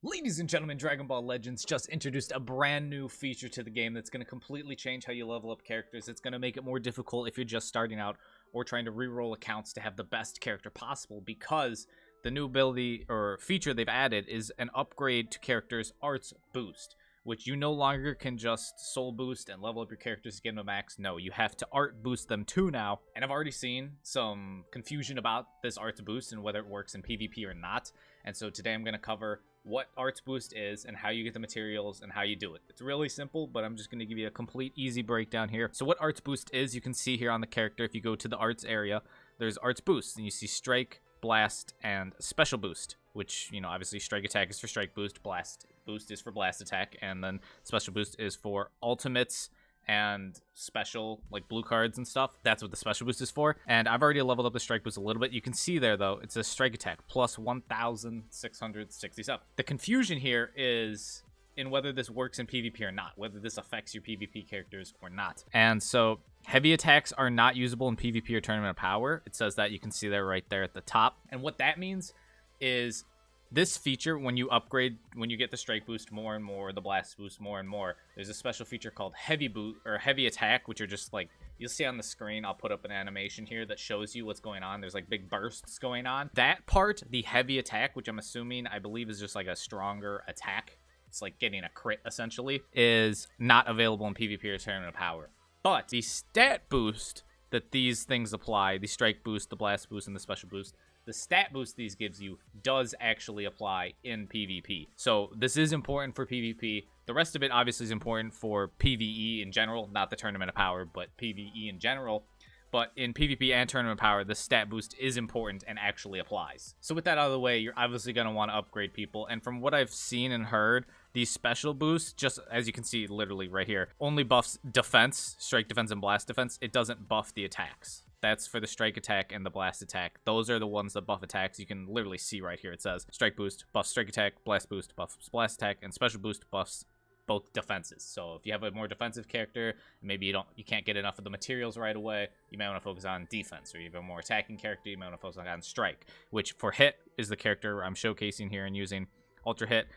Ladies and gentlemen, Dragon Ball Legends just introduced a brand new feature to the game that's going to completely change how you level up characters. It's going to make it more difficult if you're just starting out or trying to reroll accounts to have the best character possible, because the new ability or feature they've added is an upgrade to characters' arts boost, which you no longer can just soul boost and level up your characters to get them to max. No, you have to art boost them too now. And I've already seen some confusion about this arts boost and whether it works in PvP or not. And so today I'm going to cover what arts boost is and how you get the materials and how you do it. It's really simple, but I'm just going to give you a complete easy breakdown here. So what arts boost is, you can see here on the character. If you go to the arts area, there's arts boost, and you see strike, blast, and special boost, which, you know, obviously strike attack is for strike boost, blast boost is for blast attack, and then special boost is for ultimates and special, like blue cards and stuff. That's what the special boost is for. And I've already leveled up the strike boost a little bit. You can see there, though, it says strike attack plus 1,667. The confusion here is in whether this works in PvP or not, whether this affects your PvP characters or not. And so heavy attacks are not usable in PvP or Tournament of Power. It says that, you can see there right there at the top. And what that means is this feature, when you upgrade, when you get the strike boost more and more, the blast boost more and more, there's a special feature called heavy boot or heavy attack, which are just like, you'll see on the screen, I'll put up an animation here that shows you what's going on. There's like big bursts going on. That part, the heavy attack, which I'm assuming, I believe is just like a stronger attack, it's like getting a crit essentially, is not available in PvP or Tournament of Power. But the stat boost that these things apply, the strike boost, the blast boost, and the special boost, the stat boost these gives you does actually apply in PvP. So this is important for PvP. The rest of it obviously is important for PvE in general, not the Tournament of Power, but PvE in general. But in PvP and Tournament of Power, the stat boost is important and actually applies. So with that out of the way, you're obviously going to want to upgrade people. And from what I've seen and heard, these special boosts, just as you can see literally right here, only buffs defense, strike defense, and blast defense. It doesn't buff the attacks. That's for the strike attack and the blast attack. Those are the ones that buff attacks. You can literally see right here. It says strike boost buffs strike attack, blast boost buffs blast attack, and special boost buffs both defenses. So if you have a more defensive character, maybe you can't get enough of the materials right away, you might want to focus on defense. Or you have a more attacking character, you might want to focus on strike, which for hit is the character I'm showcasing here and using ultra hit.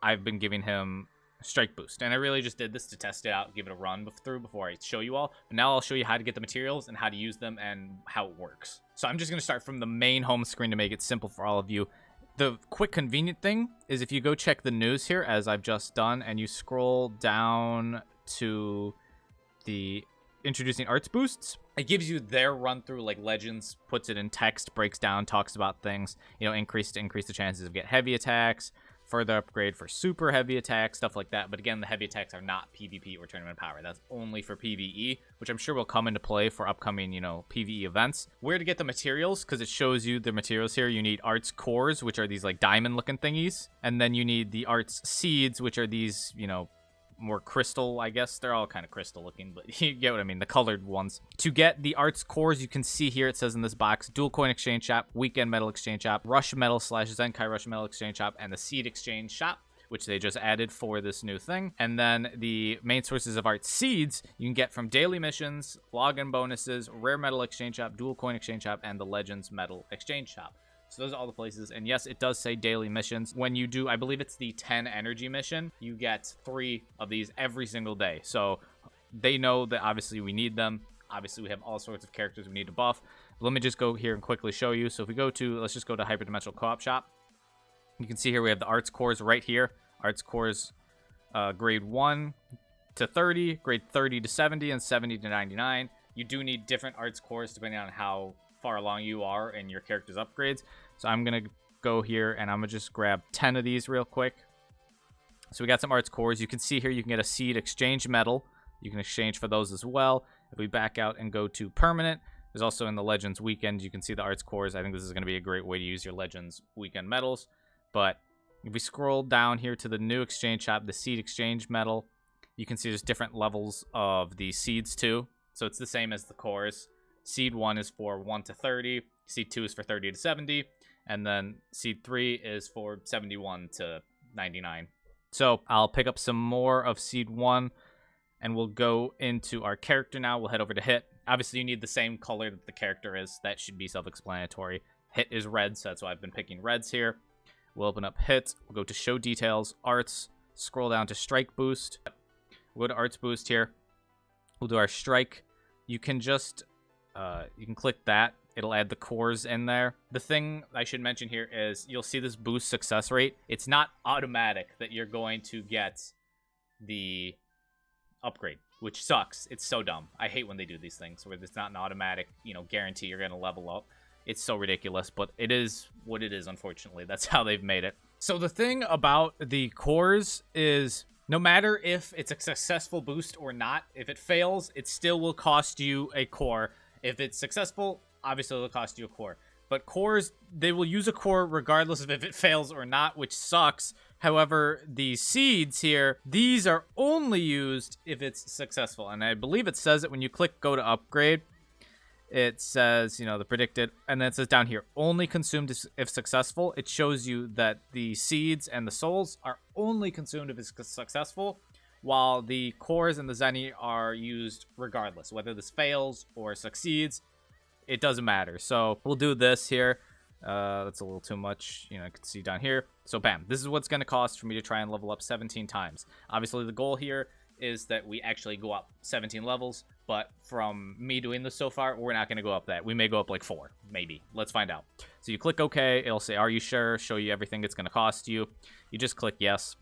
I've been giving him strike boost, and I really just did this to test it out, give it a run through before I show you all. But now I'll show you how to get the materials and how to use them and how it works. So I'm just going to start from the main home screen to make it simple for all of you. The quick convenient thing is if you go check the news here, as I've just done, and you scroll down to the introducing arts boosts, it gives you their run through, like Legends puts it in text, breaks down, talks about things, you know, increase the chances of get heavy attacks, further upgrade for super heavy attacks, stuff like that. But again, the heavy attacks are not PvP or Tournament of Power. That's only for PvE, which I'm sure will come into play for upcoming, you know, PvE events. Where to get the materials, because it shows you the materials here. You need arts cores, which are these like diamond looking thingies, and then you need the arts seeds, which are these, you know, more crystal, I guess. They're all kind of crystal looking, but you get what I mean, the colored ones. To get the arts cores, you can see here, it says in this box, dual coin exchange shop, weekend metal exchange shop, rush metal / Zenkai rush metal exchange shop, and the seed exchange shop, which they just added for this new thing. And then the main sources of art seeds you can get from daily missions, login bonuses, rare metal exchange shop, dual coin exchange shop, and the legends metal exchange shop. So those are all the places. And yes, it does say daily missions. When you do, I believe it's the 10 energy mission, you get 3 of these every single day. So they know that obviously we need them. Obviously we have all sorts of characters we need to buff. Let me just go here and quickly show you. So if we go to, let's just go to Hyperdimensional Co-op Shop. You can see here we have the arts cores right here. Arts cores grade 1 to 30, grade 30 to 70, and 70 to 99. You do need different arts cores depending on how far along you are in your character's upgrades. So I'm gonna go here and I'm gonna just grab 10 of these real quick. So we got some arts cores. You can see here you can get a seed exchange medal. You can exchange for those as well. If we back out and go to permanent, there's also in the Legends weekend, you can see the arts cores. I think this is going to be a great way to use your Legends weekend medals. But if we scroll down here to the new exchange shop, the seed exchange medal, you can see there's different levels of the seeds too. So it's the same as the cores. Seed 1 is for 1 to 30, Seed 2 is for 30 to 70, and then Seed 3 is for 71 to 99. So I'll pick up some more of Seed 1, and we'll go into our character now. We'll head over to Hit. Obviously, you need the same color that the character is. That should be self-explanatory. Hit is red, so that's why I've been picking reds here. We'll open up hit. We'll go to show details, arts, scroll down to strike boost. We'll go to arts boost here. We'll do our strike. You can just, you can click that. It'll add the cores in there. The thing I should mention here is you'll see this boost success rate. It's not automatic that you're going to get the upgrade, which sucks. It's so dumb. I hate when they do these things where it's not an automatic, you know, guarantee you're going to level up. It's so ridiculous, but it is what it is, unfortunately. That's how they've made it. So the thing about the cores is no matter if it's a successful boost or not, if it fails, it still will cost you a core. If it's successful, obviously it'll cost you a core. But cores, they will use a core regardless of if it fails or not, which sucks. However, the seeds here, these are only used if it's successful. And I believe it says it when you click go to upgrade. It says, you know, the predicted, and then it says down here, only consumed if successful. It shows you that the seeds and the souls are only consumed if it's successful, while the cores and the zenny are used regardless. Whether this fails or succeeds, it doesn't matter. So we'll do this here. That's a little too much. You know, you can see down here. So bam, this is what's going to cost for me to try and level up 17 times. Obviously, the goal here is that we actually go up 17 levels, but from me doing this so far, we're not going to go up that. We may go up like 4, maybe. Let's find out. So you click OK. It'll say, are you sure? Show you everything it's going to cost you. You just click yes.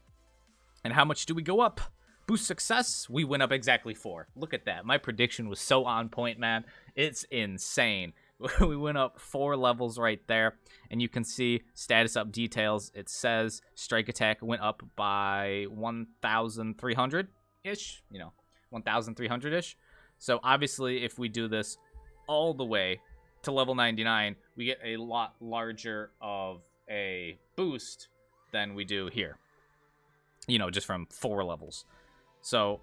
And how much do we go up? Boost success, we went up exactly 4. Look at that. My prediction was so on point, man. It's insane. We went up 4 levels right there. And you can see status up details. It says strike attack went up by 1,300-ish. You know, 1,300-ish. So obviously, if we do this all the way to level 99, we get a lot larger of a boost than we do here. You know, just from 4 levels. So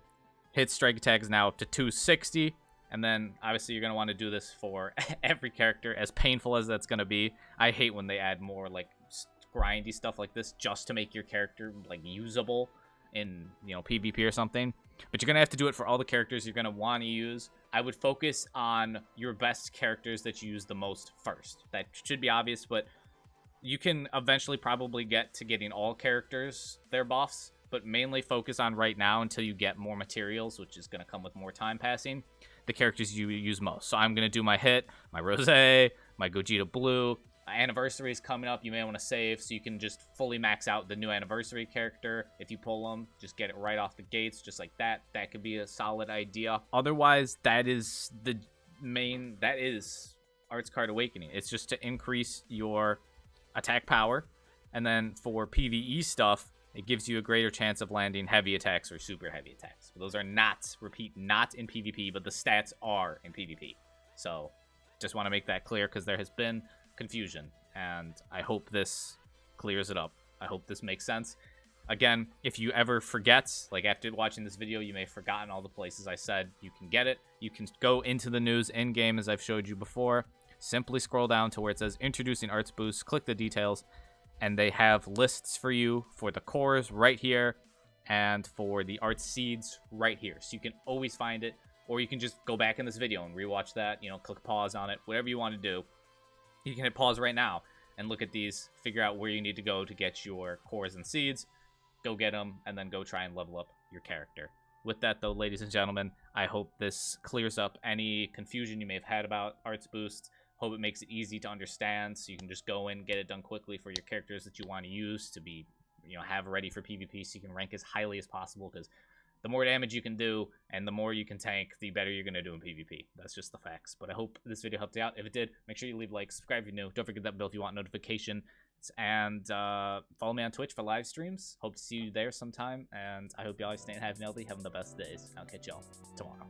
hit strike attack is now up to 260. And then obviously you're going to want to do this for every character, as painful as that's going to be. I hate when they add more like grindy stuff like this just to make your character like usable in, you know, PvP or something. But you're going to have to do it for all the characters you're going to want to use. I would focus on your best characters that you use the most first. That should be obvious, but you can eventually probably get to getting all characters their buffs, but mainly focus on right now until you get more materials, which is going to come with more time passing, the characters you use most. So I'm going to do my hit, my Rosé, my Gogeta Blue. Anniversary is coming up. You may want to save so you can just fully max out the new anniversary character. If you pull them, just get it right off the gates, just like that. That could be a solid idea. Otherwise, that is the main, that is Arts Card Awakening. It's just to increase your attack power. And then for PvE stuff, it gives you a greater chance of landing heavy attacks or super heavy attacks. Those are not, repeat, not in PvP, but the stats are in PvP. So just want to make that clear because there has been confusion, and I hope this clears it up. I hope this makes sense. Again, if you ever forget, like after watching this video, you may have forgotten all the places I said you can get it. You can go into the news in-game as I've showed you before. Simply scroll down to where it says Introducing Arts Boost, click the details, and they have lists for you for the cores right here and for the art seeds right here. So you can always find it, or you can just go back in this video and rewatch that, you know, click pause on it, whatever you want to do. You can hit pause right now and look at these, figure out where you need to go to get your cores and seeds, go get them, and then go try and level up your character. With that, though, ladies and gentlemen, I hope this clears up any confusion you may have had about Arts Boost. Hope it makes it easy to understand so you can just go in, get it done quickly for your characters that you want to use to be, you know, have ready for PvP so you can rank as highly as possible, because the more damage you can do and the more you can tank, the better you're going to do in PvP. That's just the facts. But I hope this video helped you out. If it did, make sure you leave a like, subscribe if you're new. Don't forget that bell if you want notification. And follow me on Twitch for live streams. Hope to see you there sometime. And I hope you always staying happy and healthy, having the best days. I'll catch y'all tomorrow.